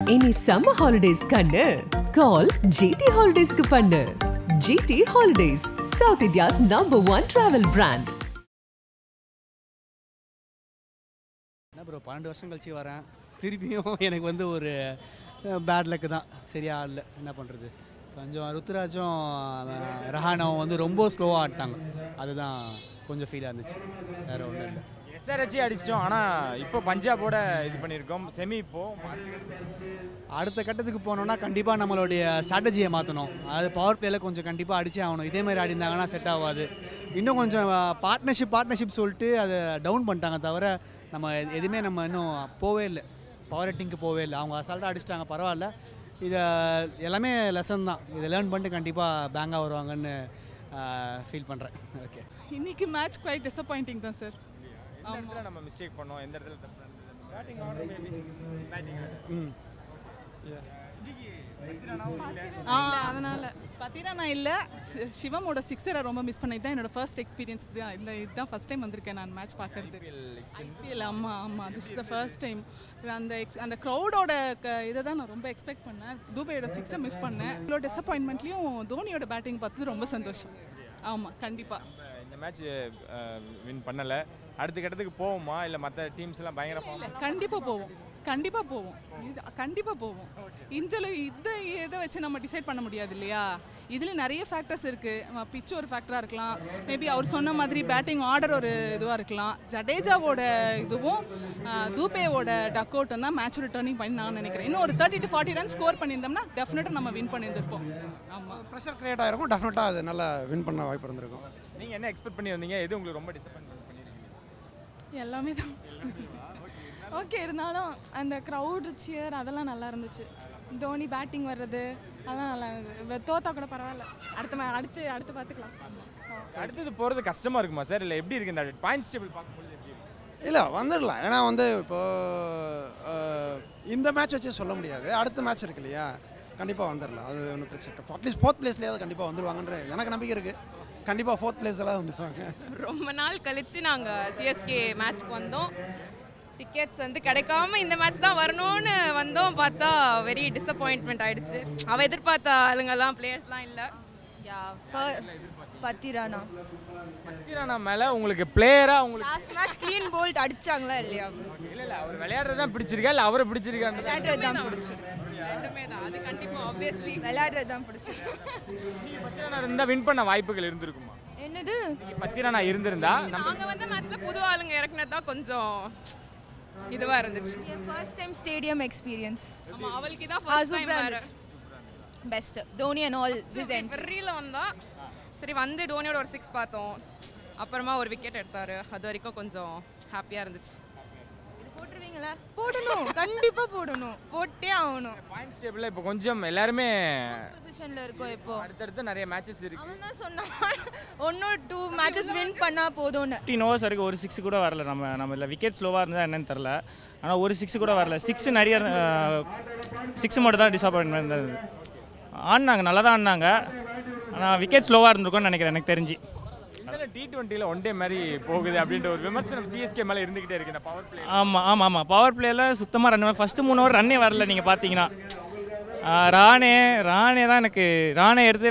Any summer holidays kannu call GT Holidays ku pannu. GT Holidays, South India's #1 travel brand. என்ன bro 12 வருஷம் கழிச்சு வரேன். திருப்பியும் எனக்கு வந்து ஒரு பேட் லக் தான். சரியா இல்லை, என்ன பண்ணுறது. கொஞ்சம் ருத்துராஜும் ரஹானாவும் வந்து ரொம்ப ஸ்லோவாக ஆட்டாங்க. அதுதான் கொஞ்சம் ஃபீலாக இருந்துச்சு, வேறு ஒன்றும் இல்லை. எஸ்ஆர்ஹெச் அடிச்சிட்டோம், ஆனால் இப்போ பஞ்சாபோட இது பண்ணியிருக்கோம். செமி இப்போது அடுத்த கட்டத்துக்கு போனோம்னா கண்டிப்பாக நம்மளுடைய ஸ்ட்ராட்டஜியை மாற்றணும். அது பவர் பிளேயில் கொஞ்சம் கண்டிப்பாக அடிச்சே ஆகணும். இதே மாதிரி ஆடிருந்தாங்கன்னா செட் ஆகாது. இன்னும் கொஞ்சம் பார்ட்னர்ஷிப் சொல்லிட்டு அதை டவுன் பண்ணிட்டாங்க தவிர நம்ம எதுவுமே நம்ம இன்னும் போவே இல்லை, பவர் ஹிட்டிங்க்கு போவே இல்லை. அவங்க அசால்ட்டாக அடிச்சிட்டாங்க, பரவாயில்ல. இதை எல்லாமே லெசன் தான். இதை லேர்ன் பண்ணிட்டு கண்டிப்பாக பேங்காக வருவாங்கன்னு ஃபீல் பண்ணுறேன். ஓகே, இன்னைக்கு மேட்ச் குவைட் டிசப்பாயிண்டிங் தான் சார். எந்த இடத்துல நம்ம மிஸ்டேக் பண்ணோம், எந்த இடத்துல தப்பு நடந்தது? பேட்டிங் ஆர்டர் மேபி பேட்டிங் அதனால பார்த்தீங்கன்னா நான் இல்லை, சிவமோட சிக்ஸரை ரொம்ப மிஸ் பண்ணி தான் என்னோட ஃபர்ஸ்ட் எக்ஸ்பீரியன்ஸ் தான். இல்லை, இதுதான் ஃபர்ஸ்ட் டைம் வந்திருக்கேன் நான் மேட்ச் பார்க்கறது. ஐபிஎல் ஆமாம், this is the first time. அந்த க்ரௌடோட இதை தான் நான் ரொம்ப எக்ஸ்பெக்ட் பண்ணேன். தூபையோட சிக்ஸை மிஸ் பண்ணேன். இவ்வளோ டிசப்பாயின்மெண்ட்லேயும் தோனியோட பேட்டிங் பார்த்தது ரொம்ப சந்தோஷம். ஆமாம், கண்டிப்பாக இந்த மேட்ச் வின் பண்ணலை. அடுத்த கட்டத்துக்கு போவோமா, இல்லை மற்ற டீம்ஸ் எல்லாம் பயங்கர ஃபார்ம்? கண்டிப்பாக போவோம், இது கண்டிப்பாக போவோம். இந்த இதை வச்சு நம்ம டிசைட் பண்ண முடியாது இல்லையா. இதில் நிறைய ஃபேக்டர்ஸ் இருக்குது. பிச் ஒரு ஃபேக்டராக இருக்கலாம், மேபி அவர் சொன்ன மாதிரி பேட்டிங் ஆர்டர் ஒரு இதுவாக இருக்கலாம். ஜடேஜாவோட இதுவும் தூபேவோட டக் அவுட்டும் தான் மேட்ச் ரிட்டர்னிங் பண்ணி நான் நினைக்கிறேன். இன்னும் ஒரு 30 to 40 ரன் ஸ்கோர் பண்ணியிருந்தோம்னா டெஃபினட்டாக நம்ம வின் பண்ணியிருந்திருப்போம். ஆமாம், ப்ரெஷர் கிரியேட் ஆகிருக்கும், டெஃபினட்டாக அது நல்லா வின் பண்ண வாய்ப்பு இருந்திருக்கும். நீங்கள் என்ன எக்ஸ்பெக்ட் பண்ணி வந்தீங்க? எது உங்களுக்கு ரொம்ப டிசப்பாயின்மெண்ட் பண்ணியிருக்கீங்க? எல்லாமே தான் ஓகே. இருந்தாலும் அந்த க்ரௌடு சியர் அதெல்லாம் நல்லா இருந்துச்சு. தோனி பேட்டிங் வர்றது அதெல்லாம் நல்லா இருந்தது. தோத்தா கூட பரவாயில்ல, அடுத்து பார்த்துக்கலாம். அடுத்தது போகிறது கஷ்டமாக இருக்குமா சார், இல்லை எப்படி இருக்குது இந்த பாயிண்ட்ஸ் டேபிள் பார்க்கும்போது? எப்படி இருக்கு? இல்லை, வந்துடலாம். ஏன்னா வந்து இந்த மேட்ச் வச்சு சொல்ல முடியாது. அடுத்த மேட்ச் இருக்கு இல்லையா, கண்டிப்பாக வந்துடலாம். அது ஒன்றும் பிரச்சனை. அட்லீஸ்ட் 4th பிளேஸ்லேயாவது கண்டிப்பாக வந்துடுவாங்கன்ற எனக்கு நம்பிக்கை இருக்குது. கண்டிப்பாக 4th பிளேஸ் எல்லாம் வந்துடுவாங்க. ரொம்ப நாள் கழித்து நாங்கள் சிஎஸ்கே மேட்ச்க்கு வந்தோம். டிக்கெட்ஸ் வந்து கிடைக்காம இந்த மேட்ச் தான் வரணும்னு வந்தோம். பார்த்தா வெரி டிசப்பாயின்ட்மெண்ட் ஆகிடுச்சு. அவள் எதிர்பார்த்த ஆளுங்கெல்லாம் பிளேயர்ஸ்லாம் இல்லை. பத்திரானா மேலே உங்களுக்கு பிளேயராக உங்களுக்கு லாஸ்ட் மேட்ச் க்ளீன் போல்ட் அடிச்சாங்களா இல்லையா? இல்லை அவர் விளையாடுறது தான் பிடிச்சிருக்கா, இல்லை அவரை பிடிச்சிருக்கா? விளையாடுறது தான் பிடிச்சிருக்கு. ரெண்டுமே தான். அது கண்டிப்பாக ஆப்வியஸ்லி விளையாடுறது தான் பிடிச்சிருக்கு. நீங்கள் பத்திரானா இருந்தால் வின் பண்ண வாய்ப்புகள் இருந்திருக்குமா? என்னது, பத்திரானா இருந்திருந்தா நாங்கள் வந்து மேட்ச்சில் புது ஆளுங்க இறக்குனது தான் கொஞ்சம் இதுவாக இருந்துச்சு. First time stadium experience. ஆமாம், அவளுக்கு தான் ஃபர்ஸ்ட் டைம் வேறு. பெஸ்ட் தோனி அண்ட் ஆல் வெறியில் வந்தா சரி, வந்து டோனியோட ஒரு 6 பார்த்தோம். அப்புறமா ஒரு விக்கெட் எடுத்தார். அது வரைக்கும் கொஞ்சம் ஹாப்பியாக இருந்துச்சு. இது போட்டுருவீங்களா? போடணும், கண்டிப்பாக போடணும், போட்டே ஆகணும். பாயிண்ட்ஸ் டேபிளில் இப்போ கொஞ்சம் எல்லாருமே பொசிஷனில் இருக்கோம். இப்போ அடுத்தடுத்து நிறைய மேட்சஸ் இருக்கு. அவன் தான் சொன்னான் 1 or 2 மேட்சஸ் வின் பண்ணால் போதும்னு. 15 overs வரைக்கும் ஒரு 6 கூட வரல. நம்ம இல்லை விக்கெட் ஸ்லோவாக இருந்தால் என்னன்னு தெரில. ஆனால் ஒரு 6 கூட வரல. 6 நிறைய 6 மட்டும் தான் டிசப்பாயின்மெண்ட் இருந்தது. ஆடினாங்க, நல்லா தான் ஆடினாங்க. ஆனால் விக்கெட் ஸ்லோவாக இருந்திருக்கும்னு நினைக்கிறேன் எனக்கு தெரிஞ்சு. T20 ஒன் டே மாதிரி போகுது அப்படின்ற ஒரு விமர்சனம் சிஎஸ்கே மேலே இருந்துகிட்டே இருக்கு இந்த பவர் பிளே. ஆமாம், பவர் பிளேயில் சுத்தமாக ரன் ஃபஸ்ட்டு 3 over ரன்னே வரல. நீங்கள் பார்த்தீங்கன்னா ராணே தான் எனக்கு எடுத்து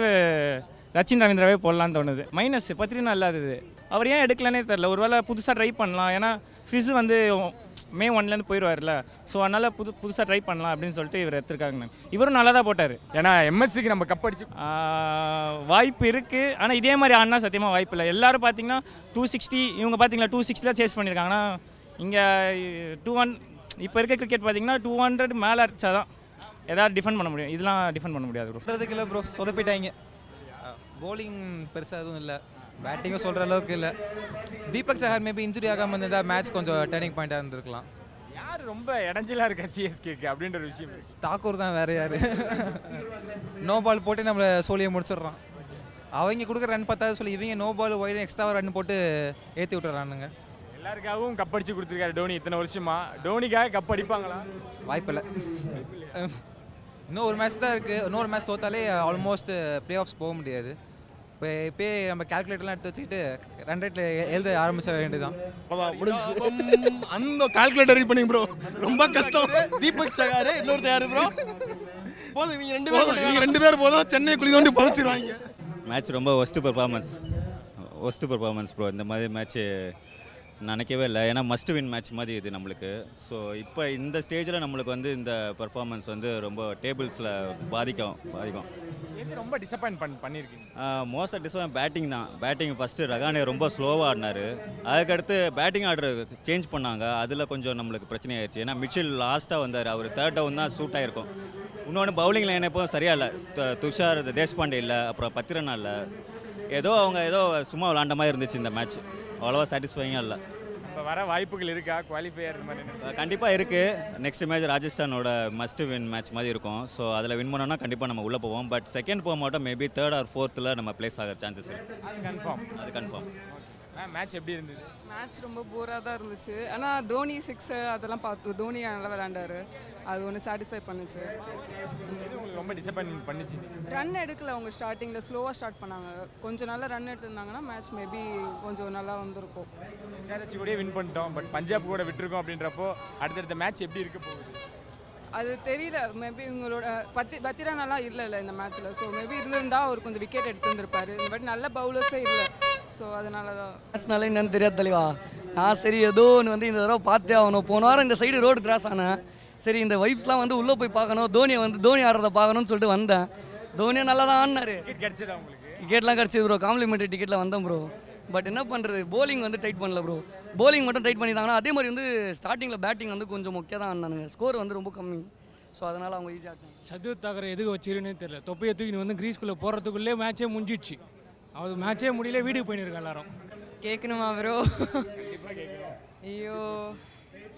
ரச்சின் ரவீந்திராவே போடலான்னு தோணுது. மைனஸ் பத்திரினா இல்லாதது. அவர் ஏன் எடுக்கலன்னே தெரில. ஒரு வேளை புதுசாக ட்ரை பண்ணலாம். ஏன்னா ஃபிஸ் வந்து May 1 போயிடுவார்ல. ஸோ அதனால் புதுசாக ட்ரை பண்ணலாம் அப்படின்னு சொல்லிட்டு இவர் எடுத்துருக்காங்க. இவரும் நல்லா தான் போட்டார். ஏன்னா எம்எஸ்சிக்கு நம்ம கப் அடிச்சு வாய்ப்பு இருக்குது. ஆனால் இதே மாதிரி ஆடினா சத்தியமாக வாய்ப்பு இல்லை. எல்லோரும் பார்த்தீங்கன்னா 260, இவங்க பார்த்தீங்களா 260 சேஸ் பண்ணியிருக்காங்கன்னா இங்கே 200. இப்போ இருக்க கிரிக்கெட் பார்த்தீங்கன்னா 200 மேலே அடிச்சா தான் ஏதாவது டிஃபெண்ட் பண்ண முடியும். இதெல்லாம் டிஃபெண்ட் பண்ண முடியாது ப்ரோ. சொல்கிறதுக்கு இல்லை ப்ரோ, சொதப்பிட்டாங்க. போலிங் பெருசாக எதுவும் இல்லை, பேட்டிங்கும் சொல்கிற அளவுக்கு இல்லை. தீபக் சஹர் மேபி இன்ஜுரி ஆகாமல் இருந்ததா மேட்ச் கொஞ்சம் டர்னிங் பாயிண்ட்டாக இருந்திருக்கலாம். யார் ரொம்ப இடைஞ்சலாக இருக்கா சிஎஸ்கேக்கு அப்படின்ற ஒரு விஷயம்? தாக்கூர் தான், வேறு யார்? நோ பால் போட்டு நம்மளை சோழியை முடிச்சிடுறான். அவங்க கொடுக்குற ரன் பத்தாவது சொல்லி இவங்க no ball wide extra run போட்டு ஏற்றி விட்டுறானுங்க. எல்லாருக்காகவும் கப் அடிச்சு கொடுத்துருக்காரு டோனி இத்தனை வருஷமா. டோனிக்காக கப் அடிப்பாங்களா? வாய்ப்பில்லை. இன்னும் ஒரு மேட்ச் தான் இருக்குது. இன்னொரு மேட்ச் தோத்தாலே ஆல்மோஸ்ட் ப்ளே ஆஃப்ஸ் போக முடியாது. இப்போயே நம்ம கால்குலேட்டர்லாம் எடுத்து வச்சுக்கிட்டு ரன் ரேட்டில் எழுத ஆரம்பிச்ச வேண்டியதுதான். அந்த கால்குலேட்டர் ரெடி பண்ணிங்க ப்ரோ, ரொம்ப கஷ்டம். தீபக் சகாரு இன்னொருத்தர் யாரு ப்ரோ? போதும், இவங்க ரெண்டு பேர் போதும், சென்னை குழி தோண்டி புதைச்சிருவாங்க. மேட்ச் ரொம்ப ஒஸ்ட் பெர்ஃபார்மன்ஸ் ப்ரோ. இந்த மாதிரி மேட்ச்சு நினைக்கவே இல்லை. ஏன்னா மஸ்ட் வின் மேட்ச் மாதிரி இது நம்மளுக்கு. ஸோ இப்போ இந்த ஸ்டேஜில் நம்மளுக்கு வந்து இந்த பெர்ஃபார்மன்ஸ் வந்து ரொம்ப டேபிள்ஸில் பாதிக்கும். எது ரொம்ப டிசப்பாயின்ட் பண்ணியிருக்கீங்க? மோஸ்ட்டாக டிசப்பாயின்ட் பேட்டிங் தான். பேட்டிங் ஃபஸ்ட்டு ரகானே ரொம்ப ஸ்லோவாக ஆடினார். அதுக்கடுத்து பேட்டிங் ஆர்டர் சேஞ்ச் பண்ணாங்க. அதில் கொஞ்சம் நம்மளுக்கு பிரச்சனை ஆயிடுச்சு. ஏன்னா மிச்சில் லாஸ்ட்டாக வந்தார். அவர் 3rd டவுன் தான் சூட் ஆகிருக்கும். இன்னொன்று பவுலிங் லைன் எப்போ சரியா இல்லை. துஷார் தேஷ்பாண்டே இல்லை, அப்புறம் பத்திரனா இல்லை. அவங்க ஏதோ சும்மா விளாண்ட மாதிரி இருந்துச்சு இந்த மேட்ச். அவ்வளோவா சாட்டிஸ்ஃபைங்காக இல்லை. இப்போ வர வாய்ப்புகள் இருக்கா குவாலிஃபையர் மாதிரி? கண்டிப்பாக இருக்குது. நெக்ஸ்ட் மேட்ச் ராஜஸ்தானோட மஸ்ட் வின் மேட்ச் மாதிரி இருக்கும். ஸோ அதில் வின் பண்ணோன்னா கண்டிப்பாக நம்ம உள்ளே போவோம். பட் செகண்ட் போக மாட்டோம். மேபி 3rd or 4th நம்ம பிளேஸ் ஆகிற சான்சஸ் இருக்குது. அது கன்ஃபார்ம். மேட்ச் எப்படி இருந்தது? மேட்ச் ரொம்ப போராக தான் இருந்துச்சு. ஆனால் தோனி 6 அதெல்லாம் பார்த்து தோனி நல்லா விளையாண்டாரு. அது ஒன்று சாட்டிஸ்ஃபை பண்ணுச்சு. உங்களுக்கு ரொம்ப டிசப்பாயின்மெண்ட் பண்ணிச்சு? ரன் எடுக்கல. அவங்க ஸ்டார்டிங்கில் ஸ்லோவாக ஸ்டார்ட் பண்ணாங்க. கொஞ்சம் நல்லா ரன் எடுத்திருந்தாங்கன்னா மேட்ச் மேபி கொஞ்சம் நல்லா வந்திருக்கும். SRH கூட வின் பண்ணிட்டோம், பட் பஞ்சாப் கூட விட்டுருக்கோம். அப்படின்றப்போ அடுத்தடுத்த மேட்ச் எப்படி இருக்க போகுது? அது தெரியல. மேபி உங்களோட பத்திரா நல்லா இல்லை இந்த மேட்ச்சில். ஸோ மேபி இருந்திருந்தா அவர் கொஞ்சம் விக்கெட் எடுத்துருந்துருப்பாரு. இந்த மாதிரி நல்ல பவுலர்ஸே இல்லை. ஸோ அதனால தான் மேட்ச்னால என்னன்னு தெரியாது தெளிவா. நான் சரி ஏதோ ஒன்று வந்து இந்த தடவை பார்த்தே ஆகணும். போன வாரம் இந்த சைடு ரோடு கிராஸ் ஆனேன். சரி இந்த வைப்ஸ்லாம் வந்து உள்ளே போய் பார்க்கணும், தோனி ஆடுறதை பார்க்கணும்னு சொல்லிட்டு வந்தேன். தோனியை நல்லா தான் ஆடினாரு. டிக்கெட்லாம் கிடச்சிது ப்ரோ. காம்ப்ளிமெண்ட்ரி டிக்கெட்டில் வந்தேன் ப்ரோ. பட் என்ன பண்ணுறது, போலிங் வந்து டைட் பண்ணல ப்ரோ. போலிங் மட்டும் டைட் பண்ணிட்டாங்கன்னா அதே மாதிரி வந்து ஸ்டார்டிங்கில் பேட்டிங் வந்து கொஞ்சம் முக்கியம் தான் ஆடினானுங்க. ஸ்கோர் வந்து ரொம்ப கம்மி. ஸோ அதனால் அவங்க ஈஸியாக ஆட்டாங்க. ஷர்துல் தாக்கரை எதுக்கு வச்சிருன்னே தெரியல. தொப்பையை தூக்கின்னு வந்து கிரீஸ்குள்ளே போகிறதுக்குள்ளே மேட்சே முடிஞ்சிடுச்சு. அது மேட்சே முடியல, வீட்டுக்கு போயின்னு எல்லாரும். கேட்கணுமா ப்ரோ? ஐயோ,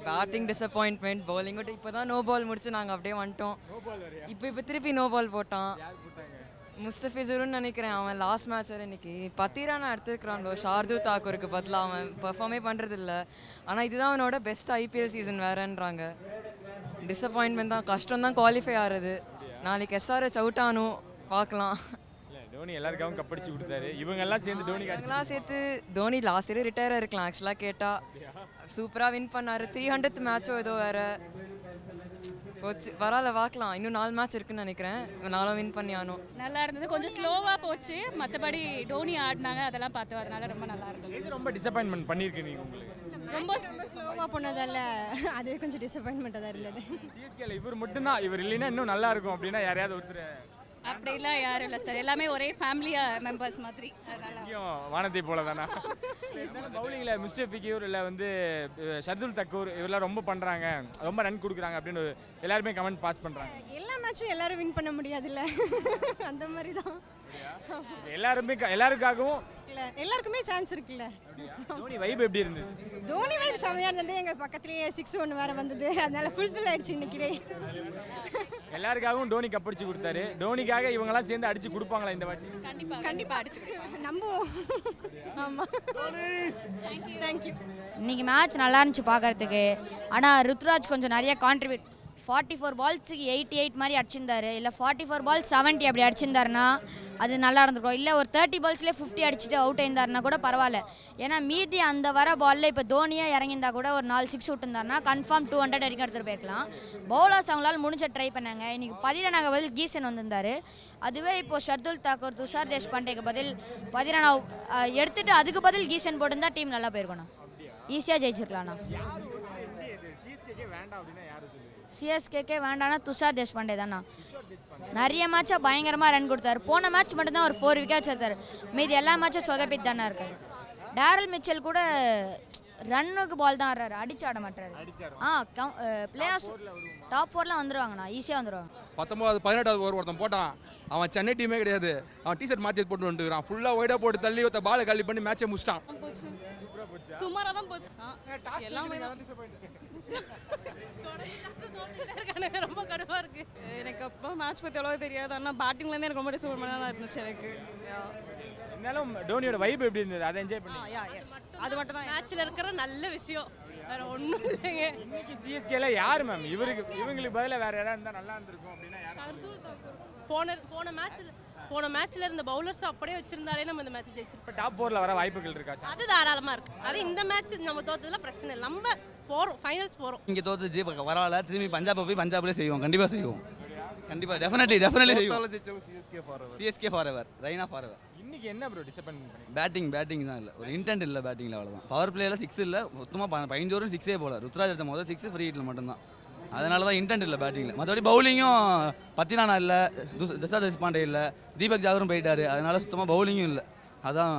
பேட்டிங் டிசப்பாயின்ட்மெண்ட். பவுலிங் கூட இப்போ தான் நோ பால் முடிச்சு நாங்கள் அப்படியே வந்துட்டோம். இப்போ திருப்பி நோ பால் போட்டான். முஸ்தபிசுருன்னு நினைக்கிறேன். அவன் லாஸ்ட் மேட்ச் வரை இன்னைக்கு பத்திரானா எடுத்துருக்கிறான் ப்ரோ. ஷார்துல் தாக்கூருக்கு பதிலாக அவன் பெர்ஃபார்மே பண்ணுறதில்ல. ஆனால் இதுதான் அவனோட பெஸ்ட் IPL சீசன் வேறன்றாங்க. டிசப்பாயின்மெண்ட் தான். கஷ்டம் தான் குவாலிஃபை ஆகிறது. நாளைக்கு SRH அவுட் ஆனும் பார்க்கலாம். தோனி எல்லாருக்காகவும் கப்படிச்சு கொடுத்தாரு. இவங்கெல்லாம் சேர்ந்து தோனி லாஸ்ட் இயர் ரிட்டையர் இருக்கலாம் ஆக்சுவலாக கேட்டால். சூப்பராக வின் பண்ணார். 300th மேட்சோ ஏதோ வேறு போச்சு. பரவாயில்ல, பார்க்கலாம். இன்னும் 4 மேட்ச் இருக்குன்னு நினைக்கிறேன். 4 வின் பண்ணி ஆனோம். நல்லா இருந்தது. கொஞ்சம் ஸ்லோவாக போச்சு. மற்றபடி டோனி ஆடினாங்க, அதெல்லாம் பார்த்தோம். அதனால ரொம்ப நல்லா இருந்தது. இது ரொம்ப டிசப்பாயின்மெண்ட் பண்ணியிருக்கு நீங்கள் உங்களுக்கு? ரொம்ப ஸ்லோவாக போனதால அது கொஞ்சம் டிசப்பாயின்மெண்ட்டாக தான் இருந்தது. சிஎஸ்கேல இவர் மட்டும்தான், இவர் இல்லைன்னா இன்னும் நல்லா இருக்கும் அப்படின்னா யாரையாவது ஒருத்தர்? அப்படிலாம் யாரும் இல்லை சார். எல்லாமே ஒரே ஃபேமிலியா மெம்பர்ஸ் மாதிரி. அதனால வானத்தை போல தானா? பவுலிங்கில் மிஸ்டர் ஃபிக்யூர் இல்லை வந்து ஷர்துல் தக்கூர் இவரெல்லாம் ரொம்ப பண்ணுறாங்க, ரொம்ப ரன் கொடுக்குறாங்க அப்படின்னு எல்லாருமே கமெண்ட் பாஸ் பண்ணுறாங்க. எல்லா மேட்சும் எல்லாரும் வின் பண்ண முடியாதுல்ல, அந்த மாதிரி தான். எல்லாருக்காகவும் எல்லாருக்குமே சான்ஸ் இருக்குல்ல. தோனி வைப் எப்படி இருந்தது? தோனி வைப் செமையாக இருந்தது. எங்கள் பக்கத்துலேயே 6 1 வேறு வந்தது. அதனால ஃபுல்ஃபில் ஆயிடுச்சு இன்னைக்கு. எல்லாருக்காகவும் டோனி கப்படிச்சு கொடுத்தாரு. டோனிக்காக இவங்கெல்லாம் சேர்ந்து அடிச்சு கொடுப்பாங்களா இந்த வாட்டி? கண்டிப்பாக அடிச்சு நம்புவோம். ஆமாம், தேங்க்யூ. இன்னைக்கு மேட்ச் நல்லா இருந்துச்சு பார்க்கறதுக்கு. ஆனால் ருத்ராஜ் கொஞ்சம் நிறைய கான்ட்ரிபியூட் 44 பால்ஸுக்கு 88 மாதிரி அடிச்சிருந்தாரு. இல்லை 44 பால் 70 அப்படி அடிச்சிருந்தாருன்னா அது நல்லா இருந்திருக்கும். இல்லை ஒரு 30 பால்ஸ்லேயே 50 அடிச்சுட்டு அவுட் ஆயிருந்தாருன்னா கூட பரவாயில்ல. ஏன்னா மீதி அந்த வர பாலில் இப்போ தோனியாக இறங்கியிருந்தா கூட ஒரு 4 6 விட்டுருந்தாருன்னா கன்ஃபார்ம் 200 வரைக்கும் எடுத்துகிட்டு போயிருக்கலாம். பவுலர்ஸ் அவங்களால முடிஞ்ச ட்ரை பண்ணாங்க. இன்றைக்கி 13 பதில் கீசன் வந்திருந்தார். அதுவே இப்போது ஷர்துல் தாக்கூர் துஷார் தேஷ்பாண்டேக்கு பதில் 13 எடுத்துகிட்டு அதுக்கு பதில் கீசன் போட்டிருந்தா டீம் நல்லா போயிருக்கணும். ஈஸியாக ஜெயிச்சிருக்கலாம்ண்ணா. சிஎஸ்கேக்கே வேண்டாம்னா துஷார் தேஷ்பாண்டே தானா. நிறைய மேட்சாக பயங்கரமாக ரன் கொடுத்தாரு. போன மேட்ச் மட்டும்தான் ஒரு 4 விக்கெட்ஸ் எடுத்தார். மீதி எல்லா மேட்சும் சொதப்பிட்டு தானே இருக்காரு. டேரல் மிச்சல் கூட ரன்னுக்கு பால் தான் ஆடுறாரு, அடிச்சு ஆட மாட்டாரு. பிளேயர்ஸ் டாப் 4லாம் வந்துடுவாங்கண்ணா, ஈஸியாக வந்துடுவாங்க. 18வது ஓவர் ஒருத்தன் போட்டான். அவன் சென்னை டீமே கிடையாது. அவன் டிஷர்ட் மாற்றி போட்டு வந்துக்கிறான். ஃபுல்லாக ஒய்டாக போட்டு தள்ளி ஒருத்த பாலை கல்லி பண்ணி மேட்சை முடிச்சிட்டான். சுமாராக தான் போச்சு. ரொம்ப கடுவா இருக்கு. எனக்கு அப்போ மேட்ச் பற்றி எவ்வளோ தெரியாது. ஆனால் பேட்டிங்லேருந்து எனக்கு ரொம்ப டிசப்பாயின்மெண்டாக தான் இருந்துச்சு எனக்கு. இருந்தாலும் டோனியோட வைப் எப்படி இருந்தது? அதை என்ஜாய் பண்ணி அது மட்டும் தான் மேட்ச்சில் இருக்கிற நல்ல விஷயம். வேற ஒன்றும் இல்லைங்க. இன்னைக்கு சிஎஸ்கேல யார் மேம் இவங்களுக்கு பதிலாக வேற யாராவது இருந்தால் நல்லா இருந்திருக்கும் அப்படின்னா போன மேட்ச்ல இருந்த பவுலர்ஸ் அப்படியே வச்சிருந்தாலே நம்ம இந்த மேட்ச் ஜெயிச்சிருப்போம். டாப் 4ல வர வாய்ப்புகள் இருக்கா? அது தாராளமா இருக்கு. அது இந்த மேட்ச் நம்ம தோத்ததுல பிரச்சனை இல்லை. நம்ம போறோம், ஃபைனல்ஸ் போறோம். இங்கே தோத்துச்சு பரவாயில்ல, திரும்பி பஞ்சாப் போய் பஞ்சாப்லேயே செய்வோம், கண்டிப்பாக செய்வோம். கண்டிப்பாக டெஃபினெட்லி செய்வோம். CSK for ever, Raina for ever. இன்னைக்கு என்ன ப்ரோ டிசப்பாயின்ட் பண்ணி? பேட்டிங் தான் இல்லை, ஒரு இன்டென்ட் இல்லை பேட்டிங்கில், அவ்வளோதான். பவர் பிளேயில் 6 இல்லை, மொத்தமாக 15 ஓவரும் 6 போல. ருத்ராஜ் எடுத்த முதல் 6 ஃப்ரீ ஹிட்டில் மட்டும்தான். அதனால தான் இன்டென்ட் இல்லை பேட்டிங்கில். மற்றபடி பவுலிங்கும் பத்திரானா இல்லை, தசா தேஷ்பாண்டே இல்லை, தீபக் ஜாகரும் போயிட்டாரு. அதனால சுத்தமாக பவுலிங்கும் இல்லை. அதான்